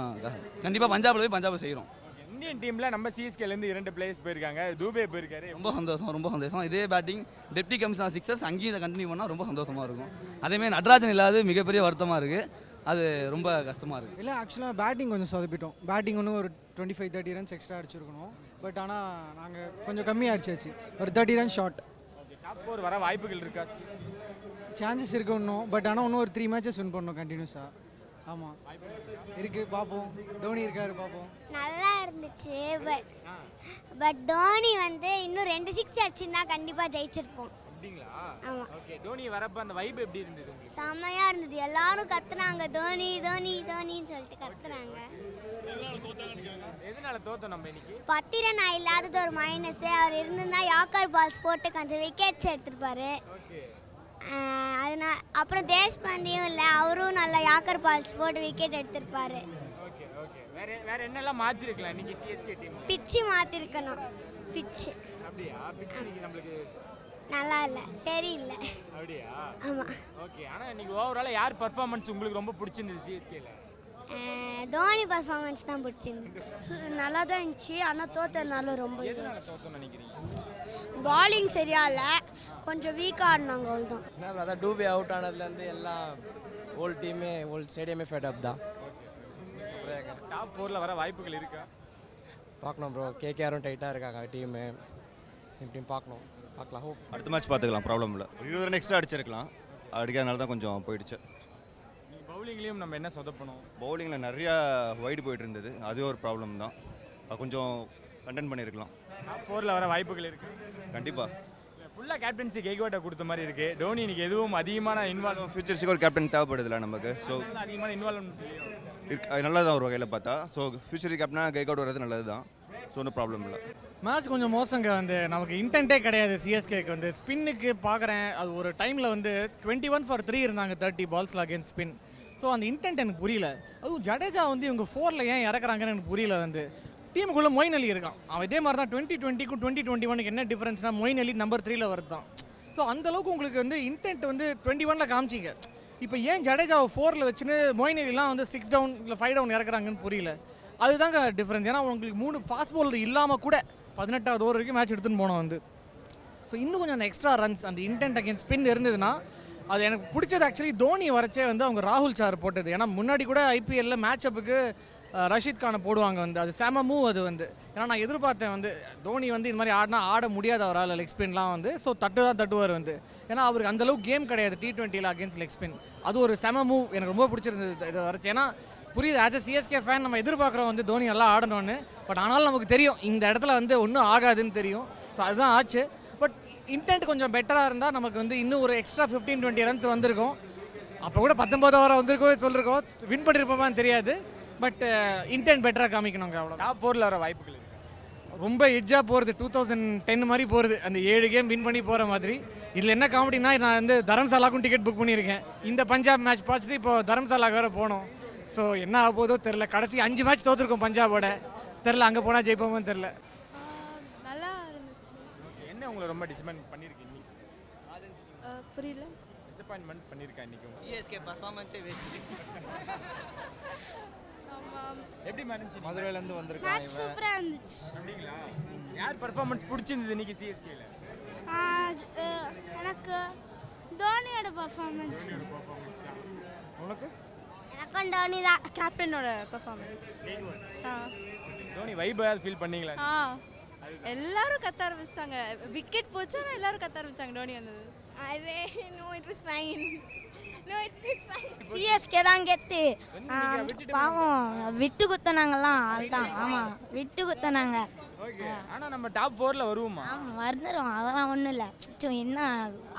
கண்டிப்பாக பஞ்சாபில் போய் பஞ்சாப் செய்கிறோம். இந்தியன் டீமில் நம்ம சிஎஸ்கேலேருந்து 2 பிளேயர்ஸ் போயிருக்காங்க. தூபே போயிருக்காரு. ரொம்ப சந்தோஷம். இதே பேட்டிங் டெப்டி கமிஷனர் 6 அங்கேயும் இதை கண்டினியூ பண்ணால் ரொம்ப சந்தோஷமாக இருக்கும். அதேமாதிரி நடராஜன் இல்லாத மிகப்பெரிய வருத்தமாக இருக்குது. அது ரொம்ப கஷ்டமாக இருக்குது. இல்லை, ஆக்சுவலாக பேட்டிங் கொஞ்சம் சொதப்பிட்டோம். பேட்டிங் ஒன்று ஒரு 25-30 ரன்ஸ் எக்ஸ்ட்ரா அடிச்சிருக்கணும். பட் ஆனால் நாங்கள் கொஞ்சம் கம்மியாக அடிச்சாச்சு. ஒரு 30 ரன் ஷார்ட். டாப் 4 வர வாய்ப்புகள் இருக்கா? சான்சஸ் இருக்குது இன்னும். பட் ஆனால் இன்னும் ஒரு 3 மேட்சஸ் வின் பண்ணணும் கண்டினியூஸாக. ஆமாம் இருக்குது, பார்ப்போம். தோனி இருக்காரு, பார்ப்போம். நல்லா இருந்துச்சு. பட் தோனி வந்து இன்னும் 2 6 அடிச்சிருந்தா கண்டிப்பாக ஜெயிச்சிருப்போம். அப்படிங்களா? ஆமா. ஓகே, தோனி வரப்ப அந்த வைப் எப்படி இருந்தது உங்களுக்கு? செம்மையா இருந்தது. எல்லாரும் கத்துனாங்க தோனி தோனி தோனின்னு சொல்லிட்டு கத்துனாங்க. எதனால தோத்தோம் நம்ம இன்னைக்கு? பத்திரனா இல்லாதது ஒரு மைனஸ். அவர் இருந்திருந்தா யாக்கர் பால்ஸ் போட்டு கொஞ்சம் விக்கெட்ஸ் எடுத்துருப்பாரு. அதனால அப்புறம் தேஷ்பாண்டியும் இல்லை, அவரும் நல்லா யாக்கர் பால்ஸ் போட்டு விக்கெட் எடுத்திருப்பாரு. ஓகே. வேற என்னெல்லாம் மாத்திருக்கலாம் இன்னைக்கு சிஎஸ்கே டீம்? பிச்சு மாத்திருக்கணும். பிச்சு அப்படியா? பிச்சு இன்னைக்கு நம்மளுக்கு நல்லா இல்லை, சரியில்லை. அப்படியா? ஆமா. ஓகே. ஆனா இன்னைக்கு ஓவராலா யார் பெர்ஃபார்மன்ஸ் உங்களுக்கு ரொம்ப பிடிச்சிருந்தது சிஎஸ்கேல? தோனி பர்ஃபார்மன்ஸ் தான் பிடிச்சிருந்து. நல்லா தான் இருந்துச்சு. ஆனால் தோத்தனால ரொம்ப. எதனால தோத்தோம் நினைக்கிறீங்க? பாலிங் சரியா இல்லை, கொஞ்சம் வீக்காக ஆடினாங்க, அவ்வளோதான். என்ன அதான் டூபே அவுட் ஆனதுலேருந்து எல்லாம் ஓல்டு ஸ்டேடியமே ஃபெட் அப் தான். டாப் 4ல வர வாய்ப்புகள் இருக்கா? பார்க்கணும் ப்ரோ. கேகேஆரும் டைட்டாக இருக்காங்க டீமு. சேம் டீம் பார்க்கலாம். அடுத்த மேட்ச் பார்த்துக்கலாம், ப்ராப்ளம் இல்லை. 20 ரன் எக்ஸ்ட்ரா அடிச்சிருக்கலாம், அடிக்காதனால தான் கொஞ்சம் போயிடுச்சு. பவுலிங்லேயும் நம்ம என்ன சொதப்பணும்? பவுலிங்கில் நிறையா வைடு போயிட்டு இருந்தது, அது ஒரு ப்ராப்ளம் தான். கொஞ்சம் கண்டென்ட் பண்ணியிருக்கலாம். டாப் 4ல வர வாய்ப்புகள் இருக்கு கண்டிப்பாக. ஃபுல்லாக கேப்டன்சி கெய்க்வாட்டை கொடுத்த மாதிரி இருக்கு. டோனி இன்னைக்கு எதுவும் அதிகமான இன்வால்வ் ஃபியூச்சர்ஸுக்கு ஒரு கேப்டன் தேவைப்படுதில்ல நமக்கு. ஸோ அதிகமான இன்வால்வ்மெண்ட் இருக்கு, அது நல்லது தான் ஒரு வகையில் பார்த்தா. ஸோ ஃபியூச்சர் கேப்டனாக கெய்க்வாட் வர்றது நல்லது தான். ஸோ ஒன்றும் ப்ராப்ளம் இல்லை. மேட்ச் கொஞ்சம் மோசங்க. வந்து நமக்கு இன்டென்ட்டே கிடையாது சிஎஸ்கேக்கு. வந்து ஸ்பின்னுக்கு பார்க்குறேன், அது ஒரு டைமில் வந்து 21 for 3 இருந்தாங்க 30 balls அகேன்ஸ்ட் ஸ்பின். ஸோ அந்த இன்டென்ட் எனக்கு புரியல. அதுவும் ஜடேஜா வந்து இவங்க 4ல் ஏன் இறக்குறாங்கன்னு எனக்கு புரியல. வந்து டீமுக்குள்ளே மொயின் அலி இருக்கான். அவன் இதே மாதிரி தான் 2020க்கும் 2021க்கு என்ன டிஃப்ரென்ஸ்னால் மொயின் அலி நம்பர் 3ல் வருது தான். ஸோ அந்தளவுக்கு உங்களுக்கு வந்து இன்டென்ட் வந்து 21ல் காமிச்சிங்க. இப்போ ஏன் ஜடேஜாவை 4ல் வச்சுன்னு மொயின் அலிலாம் வந்து 6 down இல்லை 5 down இறக்குறாங்கன்னு புரியல. அதுதாங்க டிஃப்ரென்ஸ். ஏன்னா உங்களுக்கு 3 ஃபாஸ்ட் பவுலர் இல்லாமல் கூட 18வது ஓவர் வரைக்கும் மேட்ச் எடுத்துன்னு போனோம் வந்து. ஸோ இன்னும் கொஞ்சம் அந்த எக்ஸ்ட்ரா ரன்ஸ், அந்த இன்டென்ட் அகேன்ஸ்ட் ஸ்பின் இருந்ததுன்னா அது எனக்கு பிடிச்சது. ஆக்சுவலி தோனி வரைச்சே வந்து அவங்க ராகுல் சார் போட்டது. ஏன்னா முன்னாடி கூட ஐபிஎல்ல மேட்ச் அப்புக்கு ரஷீத் கானை போடுவாங்க வந்து, அது செம மூவ் அது வந்து. ஏன்னா நான் எதிர்பார்த்தேன் வந்து தோனி வந்து இந்த மாதிரி ஆடினா ஆட முடியாது அவரால் லெக் ஸ்பின்லாம் வந்து. ஸோ தட்டுவார் வந்து. ஏன்னா அவருக்கு அந்தளவுக்கு கேம் கிடையாது T20ல அகேன்ஸ்ட் லெக் ஸ்பின். அது ஒரு செம மூவ், எனக்கு ரொம்ப பிடிச்சிருந்தது இதை வரைச்சு. ஏன்னா புரியுது, ஆஸ் எ சிஎஸ்கே ஃபேன் நம்ம எதிர்பார்க்குறோம் வந்து தோனி நல்லா ஆடணும்னு. பட் ஆனாலும் நமக்கு தெரியும் இந்த இடத்துல வந்து ஒன்றும் ஆகாதுன்னு தெரியும். ஸோ அதுதான் ஆச்சு. பட் இன்டென்ட் கொஞ்சம் பெட்டராக இருந்தால் நமக்கு வந்து இன்னும் ஒரு எக்ஸ்ட்ரா 15-20 ரன்ஸ் வந்திருக்கும். அப்போ கூட 19 ஓவர் வந்திருக்கோம் சொல்லிருக்கோம், வின் பண்ணியிருப்போமான்னு தெரியாது. பட் இன்டென்ட் பெட்டராக காமிக்கணுங்க, அவ்வளோ. டாப் 4ல வர வாய்ப்புகள் ரொம்ப எஜ்ஜாக போகிறது, 2010 மாதிரி போகிறது, அந்த 7 கேம் வின் பண்ணி போகிற மாதிரி. இதில் என்ன காமெடினா, நான் வந்து தரம்சாலாக்கும் டிக்கெட் புக் பண்ணியிருக்கேன். இந்த பஞ்சாப் மேட்ச் பார்த்துட்டு இப்போ தரம்சாலாக்கு வேறு போனோம். ஸோ என்ன ஆக போதோ தெரில. கடைசி 5 மேட்ச் தோற்றுருக்கோம் பஞ்சாபோட. தெரில அங்கே போனால் ஜெயிப்போமோ தெரில. நல்லா இருந்துச்சு. என்ன உங்களை ரொம்ப டிசப்பாயின்ட் பண்ணியிருக்கு இன்னைக்கு? புரியல. டிசப்பாயின்மெண்ட் பண்ணியிருக்கா இன்னைக்கு? சிஎஸ்கே பர்ஃபார்மன்ஸே வேஸ்ட். எப்படி மேனேஜ்? மதுரையிலேருந்து வந்திருக்காங்க. சூப்பராக இருந்துச்சு. அப்படிங்களா? யார் பர்ஃபார்மன்ஸ் பிடிச்சிருந்தது இன்னைக்கு சிஎஸ்கேல? எனக்கு தோனியோட பர்ஃபார்மன்ஸ். உனக்கு? எனக்கும் தோனி தான். கேப்டனோட பர்ஃபார்மன்ஸ். தோனி வைப் ஏதாவது ஃபீல் பண்ணீங்களா? எல்லாரும் கத்த ஆரம்பிச்சிட்டாங்க. விக்கெட் போச்சுன்னா எல்லாரும் கத்த ஆரம்பிச்சாங்க தோனி வந்தது. அரே no it was fine. No it's fine. CSK தான் கெத்து. பாவம் விட்டு குத்தனாங்கலாம். அதுதான். ஆமாம் விட்டு குத்தனாங்க. ஆனா நம்ம டாப் 4ல வருவோமா? ஆமாம் வந்துடும், அதெல்லாம் ஒன்றும் இல்லை. என்ன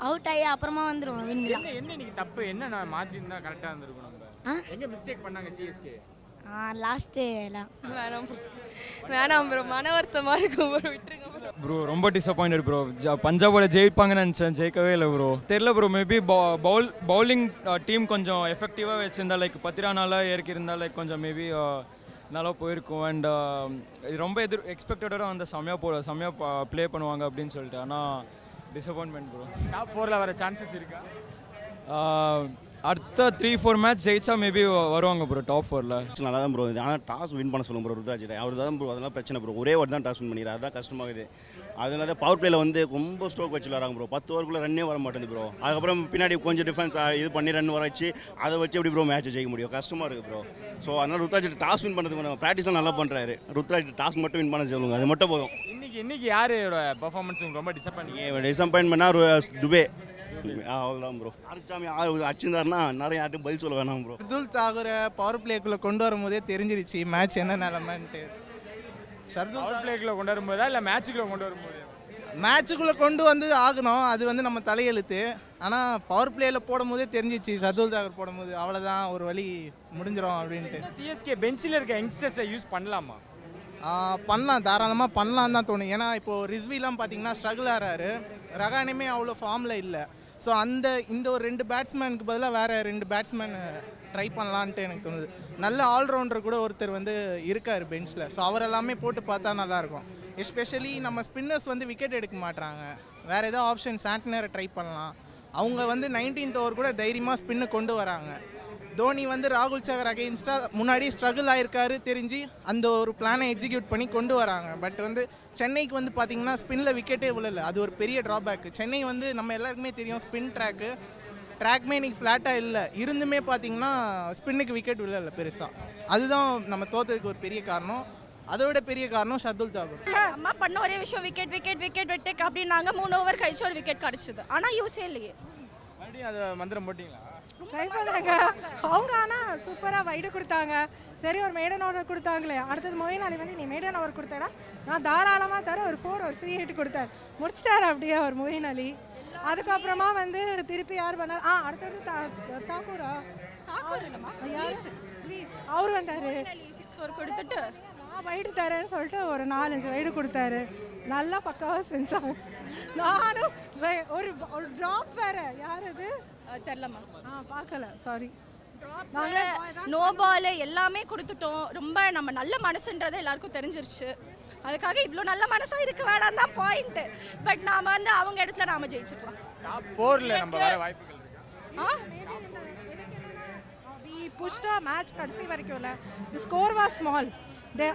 அவுட் ஆகி அப்புறமா வந்துடும் வின்லாம். என்ன இன்னைக்கு தப்பு என்ன நான் மாற்றிருந்தா கரெக்டாக இருந்திருக்கும் நம்ம? எங்கே மிஸ்டேக் பண்ணாங்க சிஎஸ்கே? லாஸ்ட்டு எல்லாம் வேணாம் ப்ரோ, மன வருத்தமாக இருக்கும் ப்ரோ, விட்டுருங்க ப்ரோ. ரொம்ப டிசப்பாயிண்டட் ப்ரோ. பஞ்சாபோட ஜெயிப்பாங்கன்னு நினச்சேன், ஜெயிக்கவே இல்லை ப்ரோ. தெரில ப்ரோ, மேபி பவுலிங் டீம் கொஞ்சம் எஃபெக்டிவாக வச்சுருந்தா, லைக் பத்திரானால இறக்கியிருந்தா லைக் கொஞ்சம் மேபி நல்லா போயிருக்கும். அண்ட் ரொம்ப எக்ஸ்பெக்டடோட அந்த செம்மையாக ப்ளே பண்ணுவாங்க அப்படின்னு சொல்லிட்டு. ஆனால் டிசப்பாயின்மெண்ட் ப்ரோ. டாப் 4ல வர சான்சஸ் இருக்கா? அடுத்த 3-4 மேட்ச் ஜெயிச்சா மேபி வருவாங்க ப்ரோ டாப் 4ல. நல்லா தான் ப்ரோ. ஆனால் டாஸ் வின் பண்ண சொல்லுங்க ப்ரோ ருத்ராஜ். அவர் தான் ப்ரோ, அதெல்லாம் பிரச்சனை ப்ரோ. ஒரே வாட்டி தான் டாஸ் வின் பண்ணிடுறாரு, அதுதான் கஷ்டமாகுது. அதனால தான் பவர் பிளேயில் வந்து ரொம்ப ஸ்ட்ரோக் வச்சு வராங்க ப்ரோ. 10 ஓவருக்குள்ளே ரன்னே வர மாட்டேங்குது ப்ரோ. அதுக்கப்புறம் பின்னாடி கொஞ்சம் டிஃபென்ஸ் இது பண்ணி ரன் வர வச்சு அதை வச்சு எப்படி ப்ரோ மேட்ச் ஜெயிக்க முடியும்? கஷ்டமாக இருக்குது ப்ரோ. ஸோ அதனால் ருத்ராஜ் டாஸ் வின் பண்ணுறதுக்கு ப்ராக்டிஸ்லாம் நல்லா பண்ணுறாரு. ருத்ராஜ் டாஸ் மட்டும் வின் பண்ண சொல்லுங்க, அது மட்டும் போதும். இன்னைக்கு யாரோட பெர்ஃபார்மன்ஸ் உங்களுக்கு ரொம்ப டிசப்பாயின்மெண்ட்னா துபே அவ்வளோதான் ப்ரோ. அரிச்சாமி அடிச்சிருந்தாருன்னா நிறைய யார்ட்டும் பதில் சொல்ல வேணாம் ப்ரோ. ஷர்துல் தாகூரை பவர் பிளேக்குள்ளே கொண்டு வரும்போதே தெரிஞ்சிருச்சு மேட்ச் என்ன நிலமைன்ட்டு. பவர் பிளேக்குள்ளே கொண்டு வரும்போதா இல்லை மேட்சுக்குள்ளே கொண்டு வரும்போது? மேட்சுக்குள்ளே கொண்டு வந்து ஆகணும், அது வந்து நம்ம தலையெழுத்து. ஆனால் பவர் பிளேயில் போடும் போதே தெரிஞ்சிச்சு ஷர்துல் தாகூர் போடும்போது அவ்வளோதான், ஒரு வழி முடிஞ்சிடும் அப்படின்ட்டு. சிஎஸ்கே பெஞ்சில் இருக்க யங்ஸ்டர்ஸை யூஸ் பண்ணலாமா? பண்ணலாம், தாராளமாக பண்ணலாம் தான் தோணும். ஏன்னா இப்போது ரிஸ்விலாம் பார்த்தீங்கன்னா ஸ்ட்ரகிள் ஆகிறாரு, ரகானியுமே அவ்வளோ ஃபார்மில் இல்லை. ஸோ இந்த ஒரு 2 பேட்ஸ்மேனுக்கு பதிலாக வேறு 2 பேட்ஸ்மேன் ட்ரை பண்ணலான்ட்டு எனக்கு தோணுது. நல்ல ஆல்ரவுண்டர் கூட ஒருத்தர் வந்து இருக்கார் பெஞ்சில். ஸோ அவர் எல்லாமே போட்டு பார்த்தா நல்லாயிருக்கும். எஸ்பெஷலி நம்ம ஸ்பின்னர்ஸ் வந்து விக்கெட் எடுக்க மாட்டாங்க. வேறு ஏதோ ஆப்ஷன் சாண்ட்னரை ட்ரை பண்ணலாம். அவங்க வந்து 19th ஓவர் கூட தைரியமாக ஸ்பின்னு கொண்டு வராங்க. தோனி வந்து ராகுல் சகர் அகெயின்ஸ்டாக முன்னாடி ஸ்ட்ரகிள் ஆகிருக்காரு தெரிஞ்சு அந்த ஒரு பிளானை எக்ஸிக்யூட் பண்ணி கொண்டு வராங்க. பட் வந்து சென்னைக்கு வந்து பார்த்திங்கன்னா ஸ்பின்னில் விக்கெட்டே விழலை, அது ஒரு பெரிய ட்ராபேக். சென்னை வந்து நம்ம எல்லாருக்குமே தெரியும் ஸ்பின் ட்ராக்மே இன்றைக்கி ஃப்ளாட்டாக இல்லை, இருந்துமே பார்த்திங்கன்னா ஸ்பின்னுக்கு விக்கெட் விழலை பெருசாக. அதுதான் நம்ம தோற்றதுக்கு ஒரு பெரிய காரணம். அதோட பெரிய காரணம் ஷர்துல் தாகூர். அம்மா பண்ண ஒரே விஷயம் விக்கெட் விட்டு அப்படின்னாங்க. 3 ஓவர் கழிச்சு ஒரு விக்கெட் கிடச்சிது, ஆனால் யூஸே இல்லையே. மறுபடியும் அதை மந்திரம் போட்டிங்களா? ட்ரை பண்ணாங்க அவங்க, ஆனால் சூப்பராக வைடு கொடுத்தாங்க. சரி ஒரு மேடன் ஓவர் கொடுத்தாங்களே, அடுத்தது மொயின் அலி வந்து நீ மேடன் ஓவர் கொடுத்தேடா, நான் தாராளமாக தர ஒரு 4 ஒரு ஃப்ரீ ஹிட் கொடுத்தார், முடிச்சிட்டார் அப்படியே அவர் மொயின் அலி. அதுக்கப்புறமா வந்து திருப்பி யார் பண்ணார், அடுத்தது தாக்கூரா அவர் வந்தார், 6-4 கொடுத்துட்டு நான் வைடு தரேன்னு சொல்லிட்டு ஒரு 4-5 வைடு கொடுத்தாரு. நல்லா பக்காவாக செஞ்சாங்க. நானும் ஒரு ட்ராப் வேறு, யார் அது தெரிலமா? பார்க்கல, சாரி. நோ பால் எல்லாமே கொடுத்துட்டோம். ரொம்ப நம்ம நல்ல மனசுன்றது எல்லாருக்கும் தெரிஞ்சிருச்சு. அதுக்காக இவ்வளோ நல்ல மனசாக இருக்க வேணாம் தான் பாயிண்ட்டு. பட் நாம் வந்து அவங்க இடத்துல நாம் ஜெயிச்சுக்கலாம். டாப் 4ல நம்ம வர வாய்ப்புகள் இருக்கா? வி புஷ்ட் மேட்ச் கடைசி வரைக்கும் இல்லை. The score was small.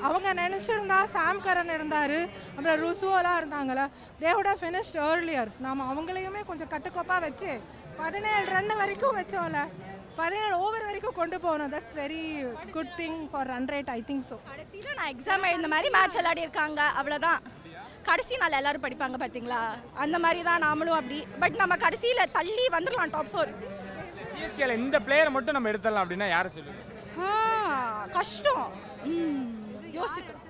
அவங்க நினச்சிருந்தா சாம் கரன் இருந்தார், அப்புறம் ருசுவெல்லாம் இருந்தாங்களே, they would have finished earlier. நாம் அவங்களையுமே கொஞ்சம் கட்டுக்கோப்பாக வச்சு 17 ரன் வரைக்கும் வச்சோம்ல, 17 ஓவர் வரைக்கும் கொண்டு போகணும். That's very good thing for run rate, I think so. கடைசியில் நான் எக்ஸாம் எழுந்த மாதிரி மேட்ச் விளையாடி இருக்காங்க, அவ்வளோதான். கடைசி நாள் எல்லாரும் படிப்பாங்க பார்த்தீங்களா, அந்த மாதிரி தான் நாமளும் அப்படி. பட் நம்ம கடைசியில் தள்ளி வந்துடலாம் டாப் 4. சிஎஸ்கேல இந்த பிளேயரை மட்டும் நம்ம எடுத்துடலாம் அப்படின்னா யாரை சொல்லுங்க? கஷ்டம் யோசிக்கிறேன்.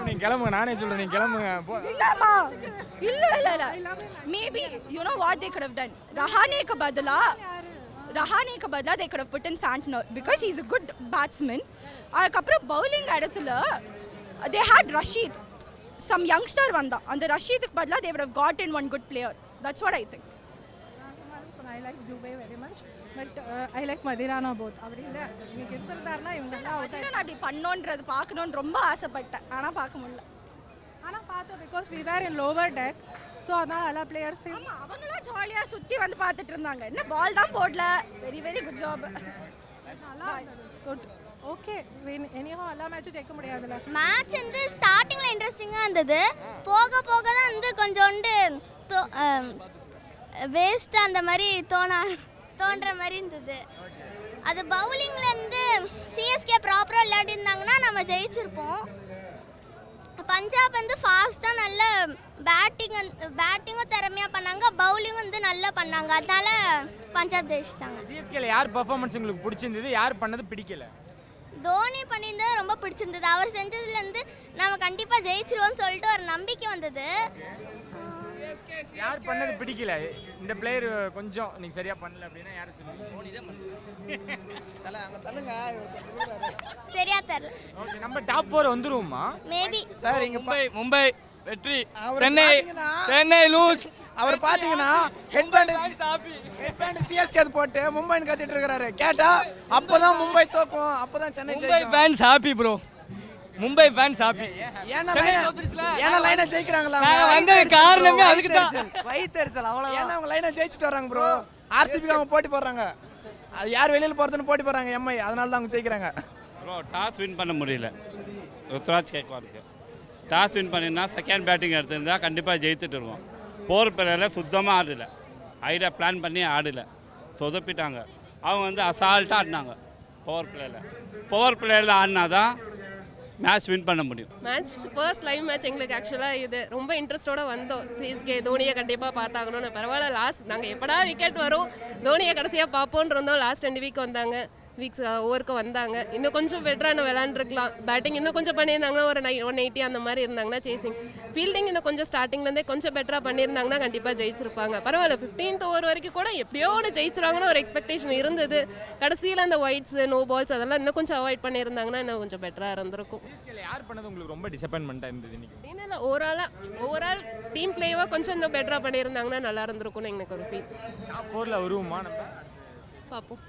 நீங்க கிளம்புங்க, நானே சொல்றேன் நீங்க கிளம்புங்க. இல்ல maybe you know what they could have done. ரஹானேக்கு பதிலா they could have put in Santner because he's a good batsman. அதுக்கப்புறம் பவுலிங் இடத்துல they had Rashid, some youngster வந்தா. அந்த ரஷீதுக்கு பதிலா they would have gotten one good player. That's what I think. I like Dubey very much, but I like Madirana both. அப்படி இல்லை, இன்னைக்கு எடுத்துருந்தாருன்னா இவங்க நான் அப்படி பண்ணோன்றது பார்க்கணுன்னு ரொம்ப ஆசைப்பட்டேன், ஆனால் பார்க்க முடியல. ஆனால் பார்த்தோம், because we were in lower deck, so அதான் எல்லா பிளேயர்ஸையும் அவங்களாம் ஜாலியாக சுற்றி வந்து பார்த்துட்டு இருந்தாங்க. என்ன பால் தான் போடல. Very very good job. நல்லா குட். ஓகே, எனிஹோ எல்லா மேட்சும் ஜெயிக்க முடியாதுல்ல. மேட்ச் வந்து ஸ்டார்டிங்கில் இன்ட்ரெஸ்டிங்காக இருந்தது, போக போக தான் வந்து கொஞ்சோண்டு வேஸ்ட் அந்த மாதிரி தோன்ற மாதிரி இருந்தது. அது பவுலிங்லேருந்து சிஎஸ்கே ப்ராப்பராக விளையாடிருந்தாங்கன்னா நம்ம ஜெயிச்சிருப்போம். பஞ்சாப் வந்து ஃபாஸ்ட்டாக நல்ல பேட்டிங்கும் திறமையாக பண்ணாங்க, பவுலிங்கும் வந்து நல்லா பண்ணாங்க, அதனால பஞ்சாப் ஜெயிச்சிட்டாங்க. சிஎஸ்கேல யார் பெர்ஃபார்மன்ஸ் உங்களுக்கு பிடிச்சிருந்தது, யார் பண்ணது பிடிக்கல? தோனி பண்ணியிருந்தது ரொம்ப பிடிச்சிருந்தது. அவர் செஞ்சதுலேருந்து நம்ம கண்டிப்பாக ஜெயிச்சிருவோம்னு சொல்லிட்டு ஒரு நம்பிக்கை வந்தது. யார் பண்ணது பிடிக்கல? இந்த பிளேயர் கொஞ்சம் நீங்க சரியா பண்ணல அப்படின்னா யாரை சொல்லுவீங்க? சரியா தெரியல. ஓகே, நம்ம டாப் 4 வந்துருவோமா? மேபி சார் இங்க மும்பை வெற்றி, சென்னை லூஸ். அவர் பாத்தீங்கன்னா ஹெட்பேண்ட் சிஎஸ்கே போட்டு மும்பைன்னு கத்திட்டு இருக்காரு. கேட்டா அப்பதான் மும்பை தோக்கும், அப்பதான் சென்னை ஜெயிக்கும். Fans happy bro, Mumbai fans happy. ஏன்னா லைனா ஜெயிக்கிறாங்களா? வந்த காரணமே அதுக்கு தான். வயித்தெரிச்சல் அவ்வளவுதான். ஏன்னா அவங்க லைனா ஜெயிச்சிட்டு வராங்க ப்ரோ. ஆர்சிபி அவங்க போட்டி போடுறாங்க. அது யார் வெளியில போறதுன்னு போட்டி போடுறாங்க எம்ஐ, அதனால தான் அவங்க ஜெயிக்கிறாங்க. ப்ரோ டாஸ் வின் பண்ண முடியல ருத்ராஜ் கேக்வாருக்கு. டாஸ் வின் பண்ணினா செகண்ட் பேட்டிங் எடுத்திருந்தா கண்டிப்பாக ஜெயித்துட்டு இருக்கோம். போர் பிளேயரில் சுத்தமாக ஆடலை, ஐடியா பிளான் பண்ணி ஆடலை, சொதப்பிட்டாங்க. அவங்க வந்து அசால்ட்டாக ஆடினாங்க பவர் பிளேயரில் ஆடினா தான் மேட்ச் வின் பண்ண முடியும். மேட்ச் ஃபர்ஸ்ட் லைவ் மேட்ச் எங்களுக்கு ஆக்சுவலாக இது ரொம்ப இன்ட்ரெஸ்ட்டோட வந்தோம். சிஎஸ்கே தோனியை கண்டிப்பாக பார்த்தாகணும்னு. பரவாயில்ல, லாஸ்ட் நாங்கள் எப்படா விக்கெட் வரும் தோனியை கடைசியாக பார்ப்போன்னு இருந்தோம். லாஸ்ட் 2 வீக் வந்தாங்க, வீக்ஸ் ஓவருக்கு வந்தாங்க. இன்னும் கொஞ்சம் பெட்டரான விளாண்டுருக்கலாம். பேட்டிங் இன்னும் கொஞ்சம் பண்ணியிருந்தாங்கன்னா ஒரு 180 அந்த மாதிரி இருந்தாங்கன்னா சேசிங். ஃபீல்டிங் இன்னும் கொஞ்சம் ஸ்டார்டிங்லேருந்தே கொஞ்சம் பெட்டராக பண்ணியிருந்தாங்கன்னா கண்டிப்பாக ஜெயிச்சிருப்பாங்க. பரவாயில்ல, 15th ஓவர் வரைக்கும் கூட எப்படியோ ஒன்று ஜெயிச்சிருவாங்கன்னு ஒரு எக்ஸ்பெக்டேஷன் இருந்தது. கடைசியில் அந்த ஒயிட்ஸ் நோ பால்ஸ் அதெல்லாம் இன்னும் கொஞ்சம் அவாய்ட் பண்ணியிருந்தாங்கன்னா இன்னும் கொஞ்சம் பெட்டராக இருந்திருக்கும். யார் பண்ணது உங்களுக்கு ரொம்ப டிசப்பாயின்மெண்ட்டாக இருந்தது இன்னைக்கு? இல்லை, ஓவரால் டீம் பிளேவாக கொஞ்சம் இன்னும் பெட்டராக பண்ணியிருந்தாங்கன்னா நல்லா இருந்திருக்கும்னு எனக்கு ஒரு ஃபீல். டாப் 4ல வருவோமா நம்ம? பார்ப்போம்,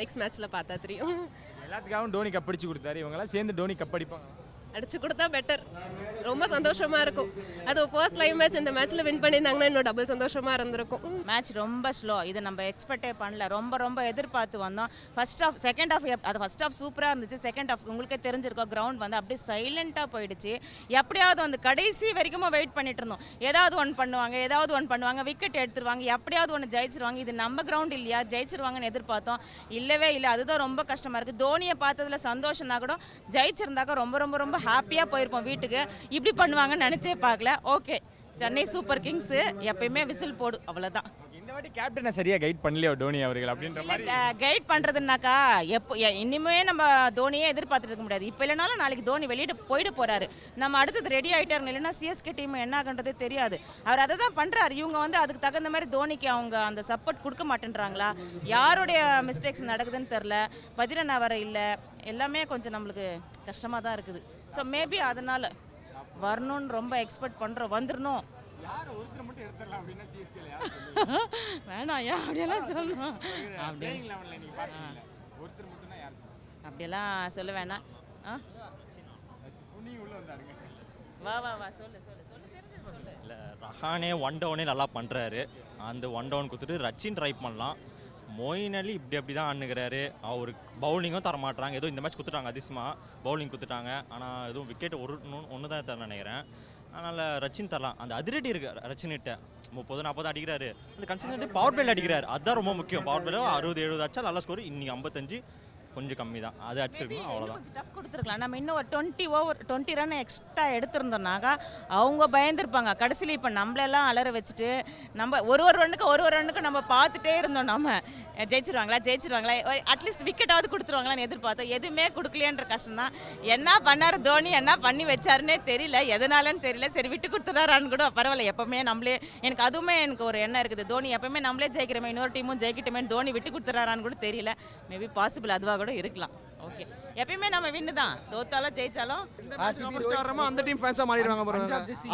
நெக்ஸ்ட் மேட்ச்சில் பார்த்தா தெரியும். எல்லாத்துக்காகவும் டோனி கப் அடிச்சு கொடுத்தாரு. இவங்கெல்லாம் சேர்ந்து டோனி கப் அடிப்பாங்க. அடிச்சு கொடுத்தா பெட்டர், ரொம்ப சந்தோஷமாக இருக்கும். அது ஃபர்ஸ்ட் லைவ் மேட்ச், இந்த மேட்ச்சில் வின் பண்ணியிருந்தாங்கன்னா இன்னும் டபுள் சந்தோஷமாக இருந்திருக்கும். மேட்ச் ரொம்ப ஸ்லோ, இது நம்ம எக்ஸ்பெக்டே பண்ணல. ரொம்ப எதிர்பார்த்து வந்தோம். ஃபர்ஸ்ட் ஆஃப் செகண்ட் ஆஃப் அது ஃபர்ஸ்ட் ஆஃப் சூப்பராக இருந்துச்சு. செகண்ட் ஆஃப் உங்களுக்கே தெரிஞ்சிருக்கோம், கிரவுண்ட் வந்து அப்படியே சைலண்ட்டாக போயிடுச்சு. எப்படியாவது வந்து கடைசி வரைக்கும் வெயிட் பண்ணிட்டு இருந்தோம். ஏதாவது ஒன்று பண்ணுவாங்க, விக்கெட் எடுத்துருவாங்க, எப்படியாவது ஒன்று ஜெயிச்சிருவாங்க. இது நம்ம கிரவுண்ட் இல்லையா, ஜெயிச்சிருவாங்கன்னு எதிர்பார்த்தோம். இல்லவே இல்லை, அதுதான் ரொம்ப கஷ்டமாக இருக்குது. தோனியை பார்த்ததுல சந்தோஷம்னா கூட ஜெயிச்சிருந்தாக்க ரொம்ப ஹாப்பியாக போயிருப்போம் வீட்டுக்கு. இப்படி பண்ணுவாங்கன்னு நினச்சே பார்க்கல. ஓகே, சென்னை சூப்பர் கிங்ஸு எப்பயுமே விசில் போடு, அவ்வளோதான். இந்த வாட்டி கேப்டனை சரியாக கைட் பண்ணலையோ டோனி அவர்கள் அப்படின்ற மாதிரி? கைட் பண்ணுறதுனாக்கா இனிமே நம்ம தோனியே எதிர்பார்த்துட்டு இருக்க முடியாது. இப்போ இல்லைனாலும் நாளைக்கு தோனி வெளியிட்டு போயிட்டு போகிறாரு. நம்ம அடுத்தது ரெடி ஆகிட்டாருங்க, இல்லைன்னா சிஎஸ்கே டீம் என்ன ஆகுன்றதே தெரியாது. அவர் அதை தான் பண்ணுறாரு. இவங்க வந்து அதுக்கு தகுந்த மாதிரி தோனிக்கு அவங்க அந்த சப்போர்ட் கொடுக்க மாட்டேன்றாங்களா, யாருடைய மிஸ்டேக்ஸ் நடக்குதுன்னு தெரில. பதிரன் வர இல்லை, எல்லாமே கொஞ்சம் நம்மளுக்கு கஷ்டமாக தான் இருக்குது. ஸோ மேபி அதனால் வரணும்னு ரொம்ப எக்ஸ்பெக்ட் பண்ணுறோம். வந்துடணும். வேணாம், ஏன் அப்படியெல்லாம் சொல்லணும்? அப்படியெல்லாம் சொல்ல வேணாம். வா சொல்லு. இல்லை, ரஹானே 1 டவுனே நல்லா பண்ணுறாரு. அந்த 1 டவுன் கொடுத்துட்டு ரச்சின் ட்ரை பண்ணலாம். மொயின் அலி அப்படி தான் ஆடுனுக்கிறாரு. அவருக்கு பவுலிங்கும் தர மாட்டுறாங்க. ஏதோ இந்த மேட்ச் கொடுத்துட்டாங்க, அதிசயமாக பவுலிங் கொடுத்துட்டாங்க. ஆனால் எதுவும் விக்கெட் ஒன்று தான் தர நினைக்கிறேன். அதனால் ரச்சின் தரலாம். அந்த அதிரடி இருக்குது ரச்சின்கிட்ட. 30-40 அடிக்கிறாரு. அந்த கன்சிஸ்டன்ட் பவர் பிளேல அடிக்கிறாரு. அதுதான் ரொம்ப முக்கியம். பவர் பிளேல 60-70 அடிச்சா நல்ல ஸ்கோர். இன்னைக்கு 55 கொஞ்சம் கம்மி தான், அது அடிச்சிருக்கணும், அவ்வளோதான். கொஞ்சம் டஃப் கொடுத்துருக்கலாம். நம்ம இன்னும் ஒரு 20 ரன் எக்ஸ்ட்ரா எடுத்திருந்தோம்னாக்கா அவங்க பயந்துருப்பாங்க. கடைசியில் இப்போ நம்மளெல்லாம் அலற வச்சுட்டு நம்ம ஒரு ரன்னுக்கு நம்ம பார்த்துட்டே இருந்தோம். நம்ம ஜெயிச்சிருவாங்களா அட்லீஸ்ட் விக்கெட்டாவது கொடுத்துருவாங்களான்னு எதிர்பார்த்தோம். எதுவுமே கொடுக்கலையன்ற கஷ்டம் தான். என்ன பண்ணார் தோனி, என்ன பண்ணி வச்சாருன்னே தெரியல, எதனாலன்னு தெரியல. சரி விட்டு கொடுத்துறாரான்னு கூட பரவாயில்ல. எப்பவுமே நம்மளே எனக்கு ஒரு எண்ணம் இருக்குது. தோனி எப்பவுமே நம்மளே ஜெயிக்கிறோமே, இன்னொரு டீமும் ஜெயிக்கிட்டோமே, தோனி விட்டு கொடுத்துறாரான்னு கூட தெரியல. மேபி பாசிபிள் அதுவாக கூட இருக்கலாம். ஓகே, எப்பயுமே நம்ம வின்னு தான், தோத்தாலும் ஜெயிச்சாலும் அந்த டீம் ஃபேன்ஸா மாறிடுவாங்க ப்ரோ.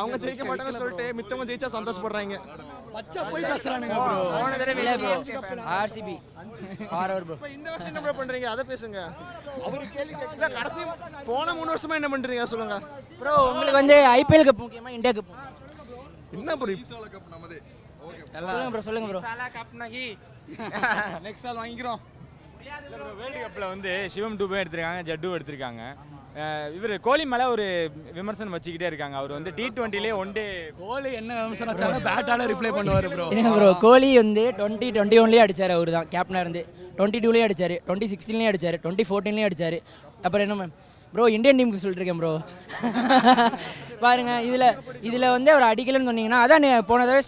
அவங்க ஜெயிக்க மாட்டாங்கன்னு சொல்லிட்டு மித்தவங்க ஜெயிச்சா சந்தோஷப்படுறாங்க. பச்சை போய் பேசுறானுங்க ப்ரோ. RCB RR bro. இந்த வருஷம் என்ன ப்ரோ பண்றீங்க, அத பேசுங்க. அவரு கேள்வி கேட்கல. கடைசி போன 3 வருஷமா என்ன பண்றீங்க சொல்லுங்க ப்ரோ. உங்களுக்கு வந்து ஐபிஎல் கப் முக்கியமா, இந்தியா கப் என்ன ப்ரோ? கப் நமதே. ஓகே சொல்லுங்க ப்ரோ. சாலா கப் நஹி, நெக்ஸ்ட் ஆல் வாங்கிக்கிறோம். வேர்ல்டு கப்பில் வந்து சிவம் டூபே எடுத்திருக்காங்க, ஜட்டு எடுத்திருக்காங்க. இவர் கோலி மேலே ஒரு விமர்சனம் வச்சுக்கிட்டே இருக்காங்க. அவர் வந்து T20லே 1 டே கோலி என்ன விமர்சனம் வச்சாலும் பேட்டால ரிப்ளை பண்ணுவார் ப்ரோ. ப்ரோ கோலி வந்து 2021லேயே அடிச்சார். அவர் தான் கேப்டனாக இருந்து 22லேயே அடிச்சார், 2016லேயும் அடிச்சார், 2014லேயும் அடிச்சார். அப்புறம் என்ன ப்ரோ இந்தியன் டீமுக்கு சொல்லிட்டுருக்கேன் ப்ரோ. பாருங்க இதில் வந்து அவர் அடிக்கலன்னு சொன்னீங்கன்னா அதான் போன தடவை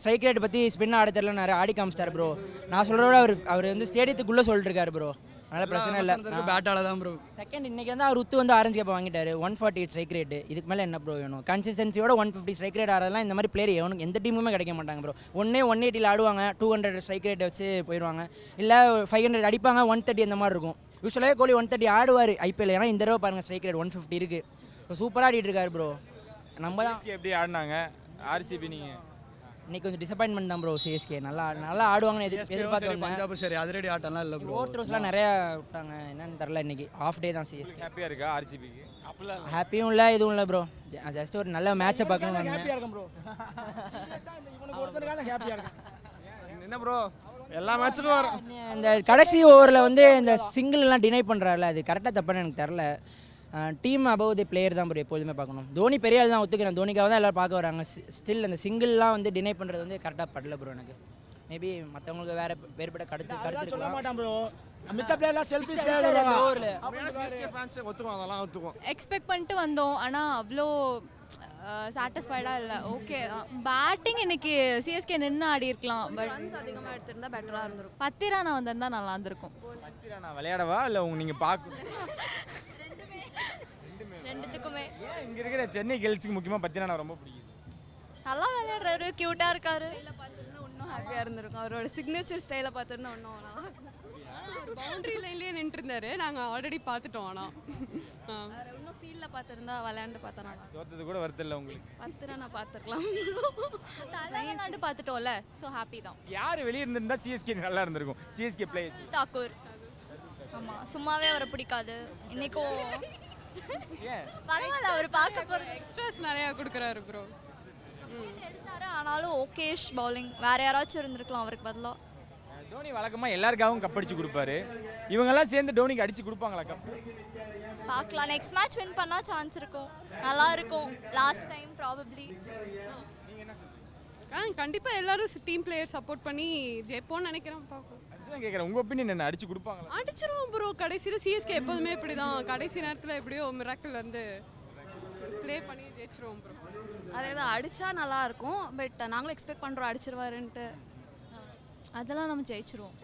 ஸ்ட்ரைக் ரேட் பற்றி ஸ்பின் ஆட தெரியலனாரு, ஆடி காமிச்சிட்டார் ப்ரோ. நான் சொல்கிறத விட அவர் வந்து ஸ்டேடியத்துக்குள்ளே சொல்லிட்டு இருக்காரு ப்ரோ. அதனால் பிரச்சனை இல்லை. பேட்டால தான் ப்ரோ. செகண்ட் இன்னைக்கு வந்து அவர் வந்து ஆரஞ்சு கேப்பை வாங்கிட்டாரு. 148 ஸ்ட்ரைக் ரேட்டு. இதுக்கு மேலே என்ன ப்ரோ வேணும்? கன்சிஸ்டன்சியோட 150 ஸ்ட்ரைக் ரேட் ஆகிறதுலாம் இந்த மாதிரி பிளேயர் எவனுக்கு எந்த டீமுமே கிடைக்க மாட்டாங்க ப்ரோ. 180 ஆடுவாங்க, 200 ஸ்ட்ரைக் ரேட் வச்சு போயிடுவாங்க. இல்லை 500 அடிப்பாங்க, 130 அந்த மாதிரி இருக்கும். யூஸ்வலாகவே கோலி 130 ஆடுவார் ஐபிஎல். ஏன்னா இந்த தடவை பாருங்கள் ஸ்ட்ரைக் ரேட் 150 இருக்குது. சூப்பராக ஆடிட்டு இருக்காரு ப்ரோ. நம்ம தான் எப்படி ஆடினாங்க ஆர்சிபி? நீங்கள் இன்னைக்கு கொஞ்சம் டிசப்பாயின்மெண்ட் தான் ப்ரோ. சிஎஸ்கே நல்லா ஆடுவாங்கன்னு எதிர்பார்த்து பஞ்சாப் சரி அதிரடி ஆட்டம்லாம் இல்லை ப்ரோ. ஃபோர்த் ரோஸ்லாம் நிறையா விட்டாங்க. என்னன்னு தெரில. இன்னைக்கு ஆஃப் டே தான் சிஎஸ்கே. ஹாப்பியாக இருக்கா ஆர்சிபிக்கு? அப்படிலாம் ஹாப்பியும் இல்லை எதுவும் இல்லை ப்ரோ. ஜஸ்ட் ஒரு நல்ல மேட்சை பார்க்கணும். ஹாப்பியாக இருக்கும் ப்ரோ. இவனுக்கு ஒருத்தருக்கான ஹாப்பியாக இருக்கும். என்ன ப்ரோ எல்லா மேட்சுக்கும் வரும். இந்த கடைசி ஓவரில் வந்து இந்த சிங்கிள்லாம் டினை பண்ணுறாருல, அது கரெக்டாக தப்பான்னு எனக்கு தெரில. டீம் அபவ் தி பிளேயர் தான் ப்ரோ எப்போதுமே பார்க்கணும். தோனி பெரிய ஆள் தான் ஒத்துக்கிறேன். தோனிக்காக தான் எல்லோரும் பார்க்க வராங்க. ஸ்டில் அந்த சிங்கிள்லாம் வந்து டினை பண்ணுறது வந்து கரெக்டாக படல ப்ரோ எனக்கு. மேபி மற்றவங்களுக்கு வேறுபட்ட கருத்து சொல்ல மாட்டான் ப்ரோ. மித்த பிளேயர்லாம் செல்ஃபிஷ் பிளேயர் அப்படியே சிஎஸ்கே ஃபேன்ஸ் ஒத்துக்குவாங்க. அதெல்லாம் ஒத்துக்குவோம். எக்ஸ்பெக்ட் பண்ணிட்டு வந்தோம். ஆனால் அவ்வளோ சாட்டிஸ்ஃபைடாக இல்லை. ஓகே பேட்டிங் இன்னைக்கு சிஎஸ்கே நின்று ஆடி இருக்கலாம். பட் ரன்ஸ் அதிகமாக எடுத்திருந்தா பெட்டராக இருந்திருக்கும். 10 ரன் வந்திருந்தா நல்லா இருந்திருக்கும். 10 ரன் விளையாடவா இல்லை நீங்கள் பார்க்க ரெண்டுத்துக்குமே இங்கே இருக்கிற சென்னை கேர்ள்ஸுக்கு முக்கியமாக 10 ரன் ரொம்ப பிடிக்குது. நல்லா விளையாடுறாரு, க்யூட்டாக இருக்காரு. பார்த்துருந்தா இன்னும் ஹாப்பியாக இருந்திருக்கும். அவரோட சிக்னேச்சர் ஸ்டைலை பார்த்துருந்தா இன்னும் பவுண்டரி லைன்லேயே நின்றுருந்தாரு. நாங்கள் ஆல்ரெடி பார்த்துட்டோம். ஆனால் இன்னும் ஃபீல்டில் பார்த்துருந்தா விளையாண்டு பார்த்தோம். தோத்தது கூட வருத்தம் இல்லை உங்களுக்கு? 10 ரன் பார்த்துருக்கலாம். விளையாண்டு பார்த்துட்டோம்ல, ஸோ ஹாப்பி தான். யார் வெளியே இருந்திருந்தா சிஎஸ்கே நல்லா இருந்திருக்கும்? CSK players Thakur. ஆமாம், சும்மாவே அவரை பிடிக்காது. இன்னைக்கும் பரவாயில்ல, அவர் பார்க்க போகிற எக்ஸ்ட்ராஸ் நிறையா கொடுக்குறாரு ப்ரோ. எடுத்தாரு, ஆனாலும் ஓகேஷ் பவுலிங். வேற யாராச்சும் இருந்திருக்கலாம் அவருக்கு பதிலாக. டோனி வழக்கமாக எல்லாருக்காகவும் கப் அடிச்சு கொடுப்பாரு. இவங்கெல்லாம் சேர்ந்து டோனிக்கு அடிச்சு கொடுப்பாங்களா கப்? பார்க்கலாம். நெக்ஸ்ட் மேட்ச் வின் பண்ணா சான்ஸ் இருக்கும். நல்லா இருக்கும். Last time probably. கண்டிப்பாக எல்லாரும் டீம் பிளேயர் சப்போர்ட் பண்ணி ஜெயிப்போம்னு நினைக்கிறேன். பார்ப்போம். அதுதான் கேட்குறேன், உங்கள் ஒப்பீனியன் என்ன? அடிச்சு கொடுப்பாங்களா? அடிச்சிருவோம் ப்ரோ. கடைசியில் சிஎஸ்கே எப்போதுமே இப்படி தான். கடைசி நேரத்தில் எப்படியோ மிராக்கிள் வந்து ப்ளே பண்ணி ஜெயிச்சிருவோம் ப்ரோ. அதே தான், அடித்தா நல்லா இருக்கும். பட் நாங்களும் எக்ஸ்பெக்ட் பண்ணுறோம் அடிச்சிருவாருன்ட்டு. அதெல்லாம் நம்ம ஜெயிச்சிருவோம்.